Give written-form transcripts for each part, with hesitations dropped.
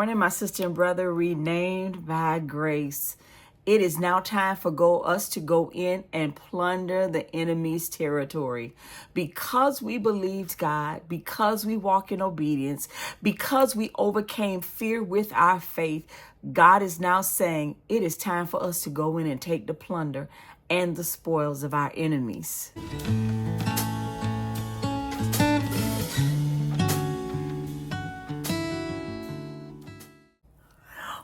Morning, my sister and brother, renamed by grace. It is now time for us to go in and plunder the enemy's territory. Because we believed God, because we walk in obedience, because we overcame fear with our faith, God is now saying it is time for us to go in and take the plunder and the spoils of our enemies.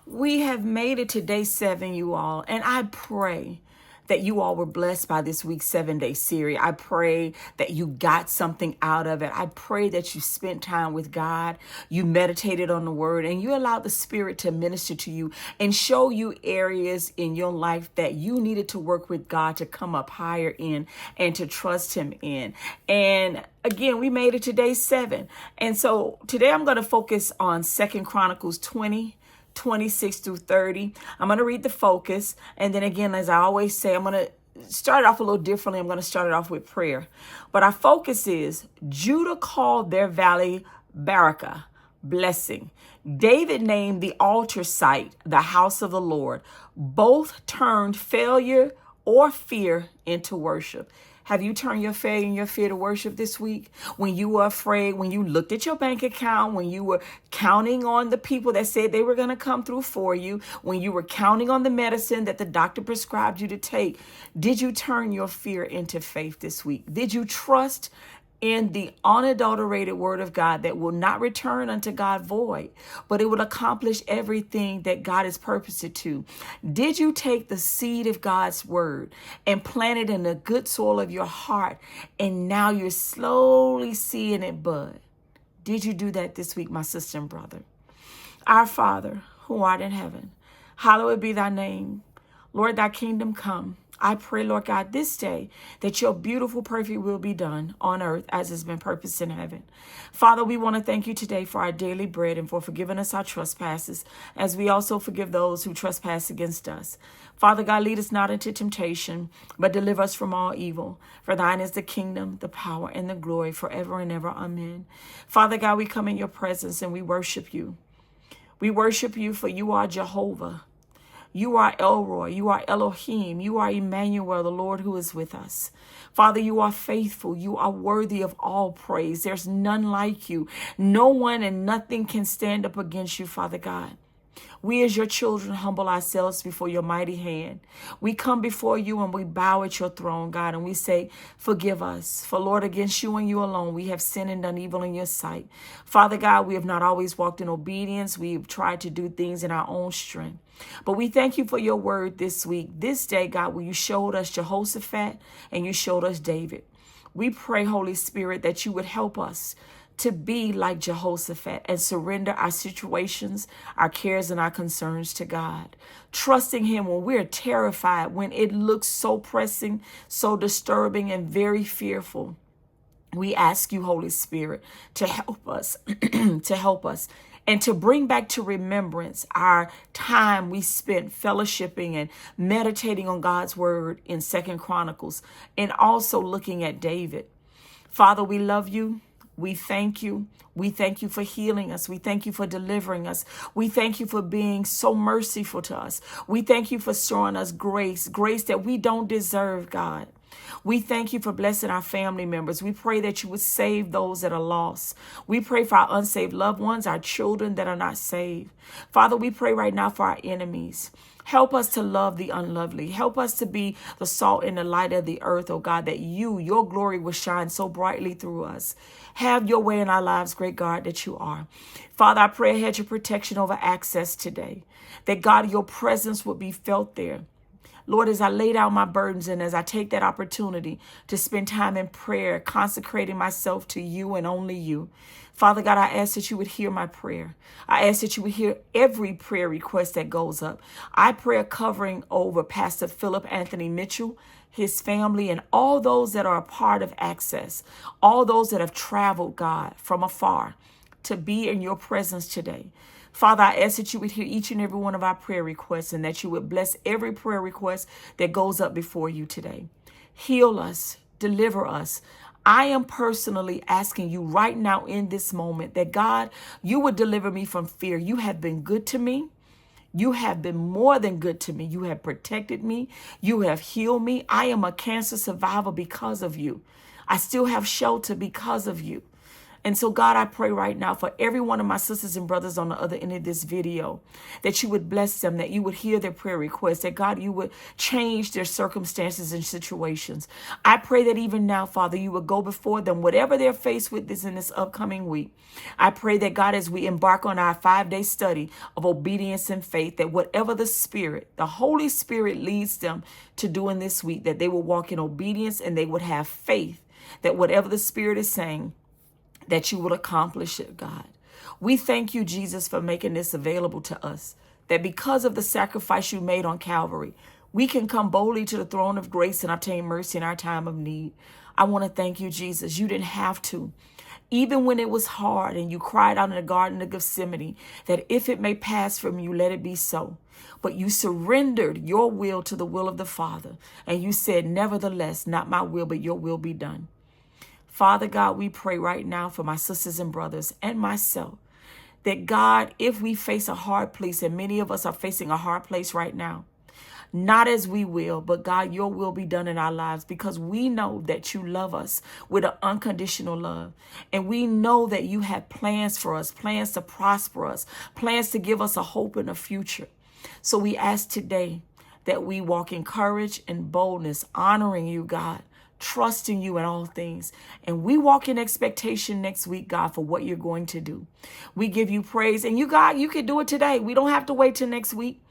We have made it to day 7, you all, and I pray that you all were blessed by this week's 7-day series. I pray that you got something out of it. I pray that you spent time with God, you meditated on the word, and you allowed the Spirit to minister to you and show you areas in your life that you needed to work with God to come up higher in and to trust Him in. And again, we made it to day 7. And so today I'm going to focus on 2 Chronicles 26 through 30. I'm going to read the focus. And then again, as I always say, I'm going to start it off a little differently. I'm going to start it off with prayer. But our focus is Judah called their valley Berakah, blessing. David named the altar site the house of the Lord. Both turned failure or fear into worship. Have you turned your failure and your fear to worship this week? When you were afraid, when you looked at your bank account, when you were counting on the people that said they were going to come through for you, when you were counting on the medicine that the doctor prescribed you to take, did you turn your fear into faith this week? Did you trust in the unadulterated word of God that will not return unto God void, but it will accomplish everything that God has purposed it to? Did you take the seed of God's word and plant it in the good soil of your heart, and now you're slowly seeing it bud? Did you do that this week, my sister and brother? Our Father, who art in heaven, hallowed be thy name. Lord, thy kingdom come. I pray, Lord God, this day that your beautiful, perfect will be done on earth as has been purposed in heaven. Father, we want to thank you today for our daily bread and for forgiving us our trespasses, as we also forgive those who trespass against us. Father God, lead us not into temptation, but deliver us from all evil. For thine is the kingdom, the power, and the glory forever and ever. Amen. Father God, we come in your presence and we worship you. We worship you, for you are Jehovah. You are Elroy, you are Elohim, you are Emmanuel, the Lord who is with us. Father, you are faithful, you are worthy of all praise. There's none like you. No one and nothing can stand up against you, Father God. We as your children humble ourselves before your mighty hand. We come before you and we bow at your throne, God, and we say, forgive us. For Lord, against you and you alone, we have sinned and done evil in your sight. Father God, we have not always walked in obedience. We've tried to do things in our own strength. But we thank you for your word this week, this day, God, where you showed us Jehoshaphat and you showed us David. We pray, Holy Spirit, that you would help us to be like Jehoshaphat and surrender our situations, our cares, and our concerns to God. Trusting him when we're terrified, when it looks so pressing, so disturbing, and very fearful. We ask you, Holy Spirit, to help us, and to bring back to remembrance our time we spent fellowshipping and meditating on God's word in 2 Chronicles, and also looking at David. Father, we love you. We thank you. We thank you for healing us. We thank you for delivering us. We thank you for being so merciful to us. We thank you for showing us grace that we don't deserve, God. We thank you for blessing our family members. We pray that you would save those that are lost. We pray for our unsaved loved ones, our children that are not saved. Father, we pray right now for our enemies. Help us to love the unlovely. Help us to be the salt and the light of the earth, oh God, that your glory will shine so brightly through us. Have your way in our lives, great God, that you are. Father, I pray a hedge of protection over access today, that God, your presence would be felt there. Lord, as I lay down my burdens and as I take that opportunity to spend time in prayer, consecrating myself to you and only you, Father God, I ask that you would hear my prayer. I ask that you would hear every prayer request that goes up. I pray a covering over Pastor Philip Anthony Mitchell, his family, and all those that are a part of Access, all those that have traveled, God, from afar to be in your presence today. Father, I ask that you would hear each and every one of our prayer requests and that you would bless every prayer request that goes up before you today. Heal us, deliver us. I am personally asking you right now in this moment that God, you would deliver me from fear. You have been good to me. You have been more than good to me. You have protected me. You have healed me. I am a cancer survivor because of you. I still have shelter because of you. And so, God, I pray right now for every one of my sisters and brothers on the other end of this video, that you would bless them, that you would hear their prayer requests, that, God, you would change their circumstances and situations. I pray that even now, Father, you would go before them, whatever they're faced with this in this upcoming week. I pray that, God, as we embark on our 5-day study of obedience and faith, that whatever the Spirit, the Holy Spirit leads them to do in this week, that they will walk in obedience and they would have faith that whatever the Spirit is saying, that you will accomplish it, God. We thank you, Jesus, for making this available to us, that because of the sacrifice you made on Calvary, we can come boldly to the throne of grace and obtain mercy in our time of need. I want to thank you, Jesus. You didn't have to. Even when it was hard and you cried out in the Garden of Gethsemane, that if it may pass from you, let it be so. But you surrendered your will to the will of the Father. And you said, nevertheless, not my will, but your will be done. Father God, we pray right now for my sisters and brothers and myself, that God, if we face a hard place, and many of us are facing a hard place right now, not as we will, but God, your will be done in our lives, because we know that you love us with an unconditional love. And we know that you have plans for us, plans to prosper us, plans to give us a hope and a future. So we ask today that we walk in courage and boldness, honoring you, God, trusting you in all things. And we walk in expectation next week, God, for what you're going to do. We give you praise. And you, God, you can do it today. We don't have to wait till next week.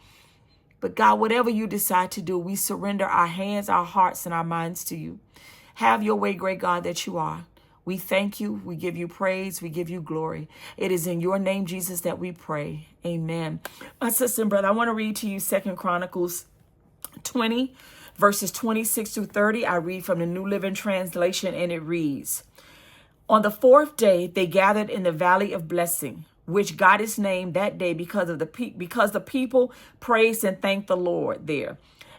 But God, whatever you decide to do, we surrender our hands, our hearts, and our minds to you. Have your way, great God, that you are. We thank you. We give you praise. We give you glory. It is in your name, Jesus, that we pray. Amen. My sister and brother, I want to read to you 2 Chronicles 20, verses 26 through 30. I read from the New Living Translation, and it reads, On the 4th day, they gathered in the Valley of Blessing, which God is named that day because the people praised and thanked the Lord there.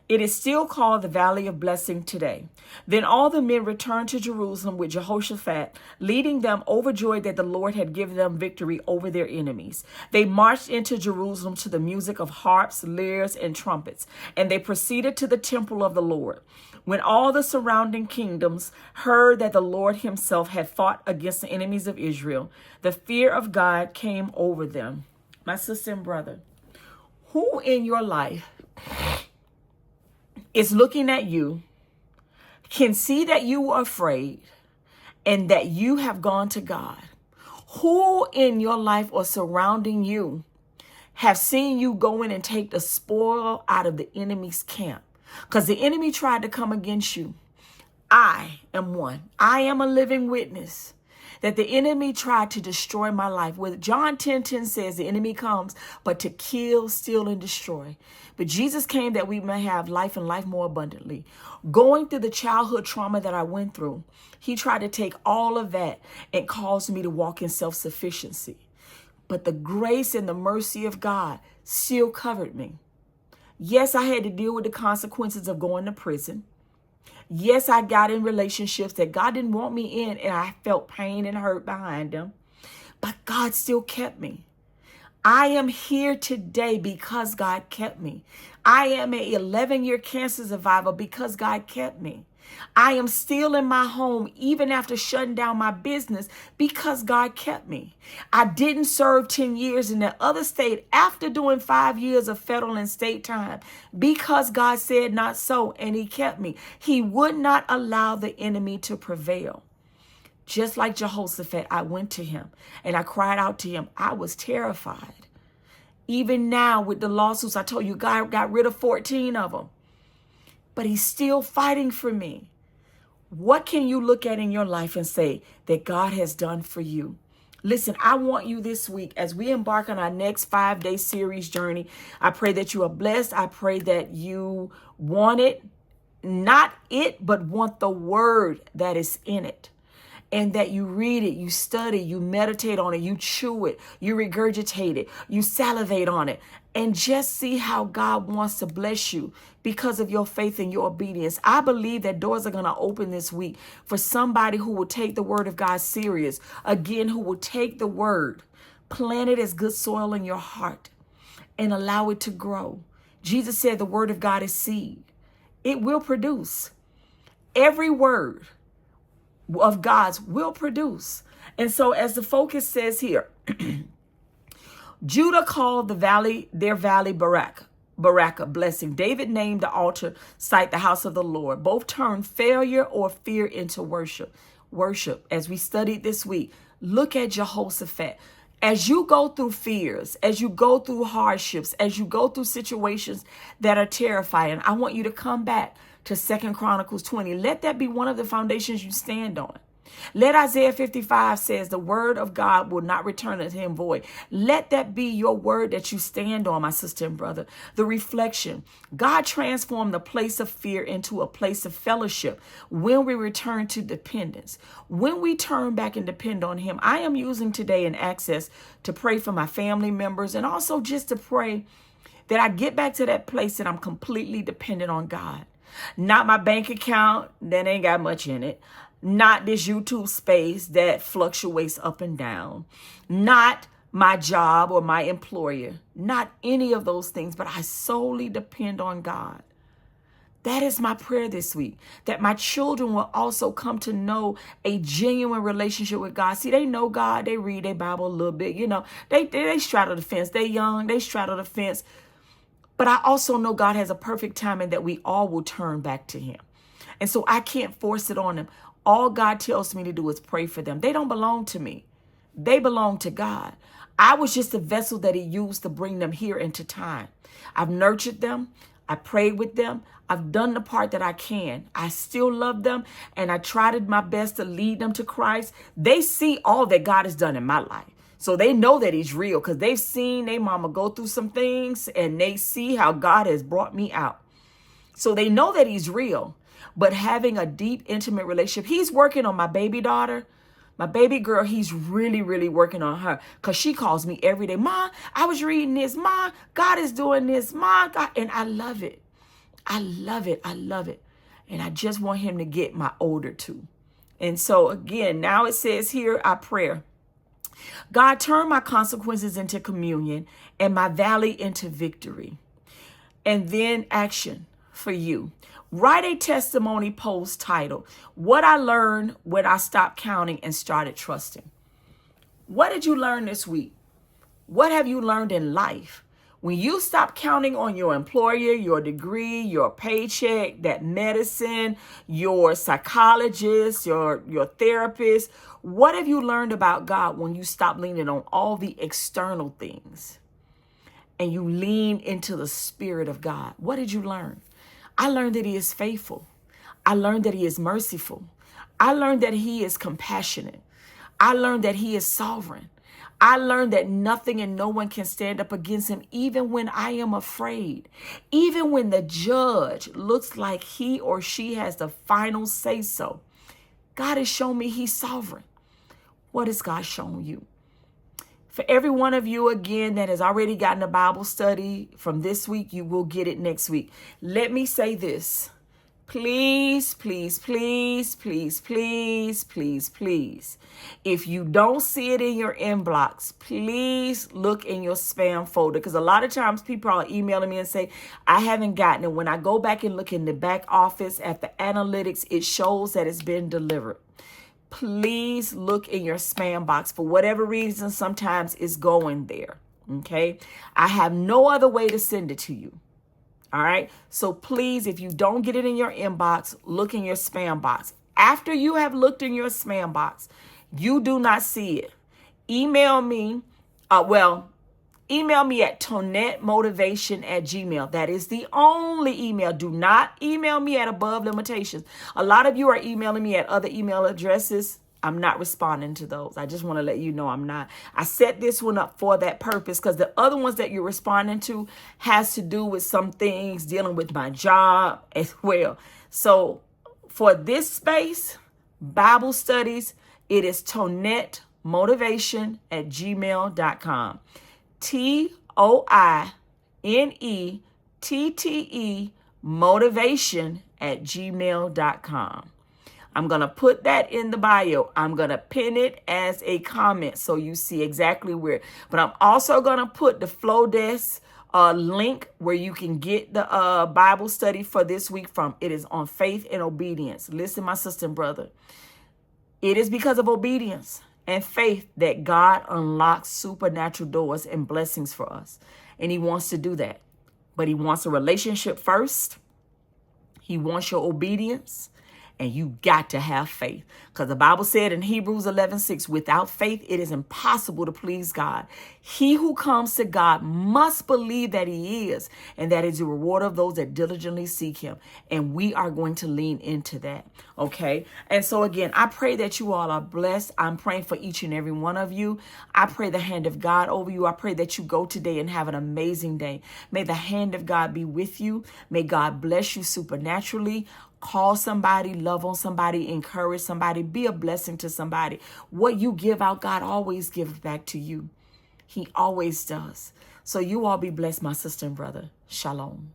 It is still called the Valley of Blessing today. Then all the men returned to Jerusalem with Jehoshaphat, leading them, overjoyed that the Lord had given them victory over their enemies. They marched into Jerusalem to the music of harps, lyres, and trumpets, and they proceeded to the temple of the Lord. When all the surrounding kingdoms heard that the Lord himself had fought against the enemies of Israel, the fear of God came over them. My sister and brother, who in your life is looking at you, can see that you are afraid and that you have gone to God? Who in your life or surrounding you have seen you go in and take the spoil out of the enemy's camp? Because the enemy tried to come against you. I am one. I am a living witness that the enemy tried to destroy my life. With John 10:10 says the enemy comes but to kill, steal, and destroy. But Jesus came that we may have life and life more abundantly. Going through the childhood trauma that I went through, he tried to take all of that and cause me to walk in self-sufficiency. But the grace and the mercy of God still covered me. Yes, I had to deal with the consequences of going to prison. Yes, I got in relationships that God didn't want me in, and I felt pain and hurt behind them. But God still kept me. I am here today because God kept me. I am an 11-year cancer survivor because God kept me. I am still in my home even after shutting down my business because God kept me. I didn't serve 10 years in that other state after doing 5 years of federal and state time because God said not so, and he kept me. He would not allow the enemy to prevail. Just like Jehoshaphat, I went to him and I cried out to him. I was terrified. Even now with the lawsuits, I told you, God got rid of 14 of them. But he's still fighting for me. What can you look at in your life and say that God has done for you? Listen, I want you this week, as we embark on our next 5-day series journey, I pray that you are blessed. I pray that you want it, not it, but want the word that is in it. and that you read it, you study, you meditate on it, you chew it, you regurgitate it, you salivate on it, and just see how God wants to bless you because of your faith and your obedience. I believe that doors are going to open this week for somebody who will take the word of God serious. Again, who will take the word, plant it as good soil in your heart, and allow it to grow. Jesus said the word of God is seed. It will produce. Every word of God's will produce. And so as the focus says here, Judah called their valley Berakah, blessing. David named the altar site the house of the Lord. Both turned failure or fear into worship. Worship, as we studied this week, look at Jehoshaphat. As you go through fears, as you go through hardships, as you go through situations that are terrifying, I want you to come back to 2 Chronicles 20. Let that be one of the foundations you stand on. Let Isaiah 55 says the word of God will not return unto him void. Let that be your word that you stand on, my sister and brother. The reflection. God transformed the place of fear into a place of fellowship when we return to dependence. When we turn back and depend on him. I am using today an access to pray for my family members and also just to pray that I get back to that place that I'm completely dependent on God. Not my bank account that ain't got much in it. Not this YouTube space that fluctuates up and down. Not my job or my employer. Not any of those things, but I solely depend on God. That is my prayer this week, that my children will also come to know a genuine relationship with God. See, they know God. They read their Bible a little bit. You know, they straddle the fence. They young. They straddle the fence. But I also know God has a perfect time and that we all will turn back to him. And so I can't force it on them. All God tells me to do is pray for them. They don't belong to me. They belong to God. I was just a vessel that he used to bring them here into time. I've nurtured them. I prayed with them. I've done the part that I can. I still love them, and I tried my best to lead them to Christ. They see all that God has done in my life. So they know that he's real because they've seen their mama go through some things, and they see how God has brought me out. So they know that he's real. But having a deep, intimate relationship, he's working on my baby daughter, my baby girl. He's really, really working on her because she calls me every day. Ma, I was reading this. Ma, God is doing this. Ma, God. And I love it. I love it. I love it. And I just want him to get my older two. And so again, now it says here, our prayer. God, turn my consequences into communion and my valley into victory. And then action for you. Write a testimony post titled, What I Learned When I Stopped Counting and Started Trusting. What did you learn this week? What have you learned in life? When you stop counting on your employer, your degree, your paycheck, that medicine, your psychologist, your therapist, what have you learned about God when you stop leaning on all the external things and you lean into the Spirit of God? What did you learn? I learned that he is faithful. I learned that he is merciful. I learned that he is compassionate. I learned that he is sovereign. I learned that nothing and no one can stand up against him, even when I am afraid. Even when the judge looks like he or she has the final say so. God has shown me he's sovereign. What has God shown you? For every one of you, again, that has already gotten a Bible study from this week, you will get it next week. Let me say this. Please, please, please, please, please, please, please. If you don't see it in your inbox, please look in your spam folder. Because a lot of times people are emailing me and say, I haven't gotten it. When I go back and look in the back office at the analytics, it shows that it's been delivered. Please look in your spam box. For whatever reason, sometimes it's going there. Okay? I have no other way to send it to you. All right. So please, if you don't get it in your inbox, look in your spam box. After you have looked in your spam box, you do not see it. Email me. Email me at tonettemotivation@gmail. That is the only email. Do not email me at abovelimitation. A lot of you are emailing me at other email addresses. I'm not responding to those. I just want to let you know I'm not. I set this one up for that purpose because the other ones that you're responding to has to do with some things dealing with my job as well. So for this space, Bible studies, It is toinettemotivation@gmail.com. TOINETTE motivation@gmail.com. I'm going to put that in the bio. I'm going to pin it as a comment so you see exactly where. But I'm also going to put the Flow Desk link where you can get the Bible study for this week from. It is on faith and obedience. Listen, my sister and brother. It is because of obedience and faith that God unlocks supernatural doors and blessings for us. And he wants to do that. But he wants a relationship first. He wants your obedience. And you got to have faith. Because the Bible said in Hebrews 11:6, without faith, it is impossible to please God. He who comes to God must believe that he is, and that is the reward of those that diligently seek him. And we are going to lean into that. Okay. And so again, I pray that you all are blessed. I'm praying for each and every one of you. I pray the hand of God over you. I pray that you go today and have an amazing day. May the hand of God be with you. May God bless you supernaturally. Call somebody, love on somebody, encourage somebody, be a blessing to somebody. What you give out, God always gives back to you. He always does. So you all be blessed, my sister and brother. Shalom.